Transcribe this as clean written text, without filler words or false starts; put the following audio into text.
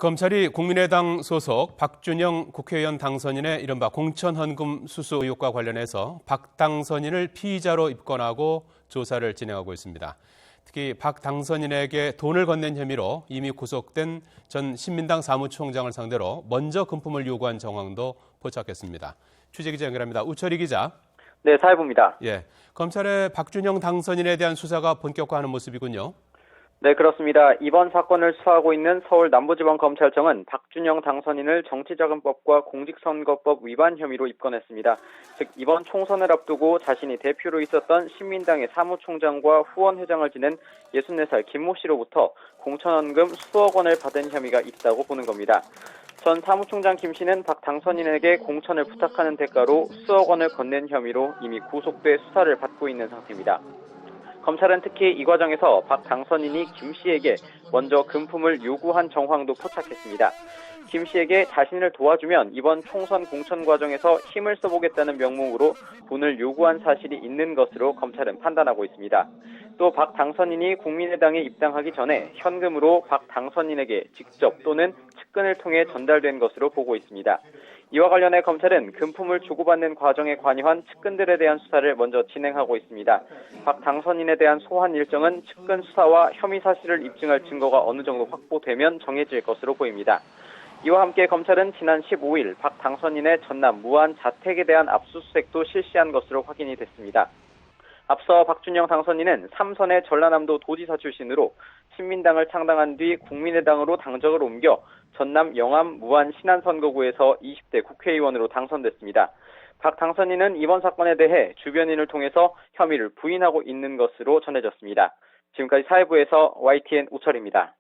검찰이 국민의당 소속 박준영 국회의원 당선인의 이른바 공천헌금 수수 의혹과 관련해서 박 당선인을 피의자로 입건하고 조사를 진행하고 있습니다. 특히 박 당선인에게 돈을 건넨 혐의로 이미 구속된 전 신민당 사무총장을 상대로 먼저 금품을 요구한 정황도 포착했습니다. 취재기자 연결합니다. 우철희 기자. 네, 사회부입니다. 검찰의 박준영 당선인에 대한 수사가 본격화하는 모습이군요. 네, 그렇습니다. 이번 사건을 수사하고 있는 서울 남부지방검찰청은 박준영 당선인을 정치자금법과 공직선거법 위반 혐의로 입건했습니다. 즉, 이번 총선을 앞두고 자신이 대표로 있었던 신민당의 사무총장과 후원회장을 지낸 64살 김모 씨로부터 공천헌금 수억 원을 받은 혐의가 있다고 보는 겁니다. 전 사무총장 김 씨는 박 당선인에게 공천을 부탁하는 대가로 수억 원을 건넨 혐의로 이미 구속돼 수사를 받고 있는 상태입니다. 검찰은 특히 이 과정에서 박 당선인이 김 씨에게 먼저 금품을 요구한 정황도 포착했습니다. 김 씨에게 자신을 도와주면 이번 총선 공천 과정에서 힘을 써보겠다는 명목으로 돈을 요구한 사실이 있는 것으로 검찰은 판단하고 있습니다. 또 박 당선인이 국민의당에 입당하기 전에 현금으로 박 당선인에게 직접 또는 측근을 통해 전달된 것으로 보고 있습니다. 이와 관련해 검찰은 금품을 주고받는 과정에 관여한 측근들에 대한 수사를 먼저 진행하고 있습니다. 박 당선인에 대한 소환 일정은 측근 수사와 혐의 사실을 입증할 증거가 어느 정도 확보되면 정해질 것으로 보입니다. 이와 함께 검찰은 지난 15일 박 당선인의 전남 무안 자택에 대한 압수수색도 실시한 것으로 확인이 됐습니다. 앞서 박준영 당선인은 3선의 전라남도 도지사 출신으로 신민당을 창당한 뒤 국민의당으로 당적을 옮겨 전남 영암 무안 신안 선거구에서 20대 국회의원으로 당선됐습니다. 박 당선인은 이번 사건에 대해 주변인을 통해서 혐의를 부인하고 있는 것으로 전해졌습니다. 지금까지 사회부에서 YTN 우철입니다.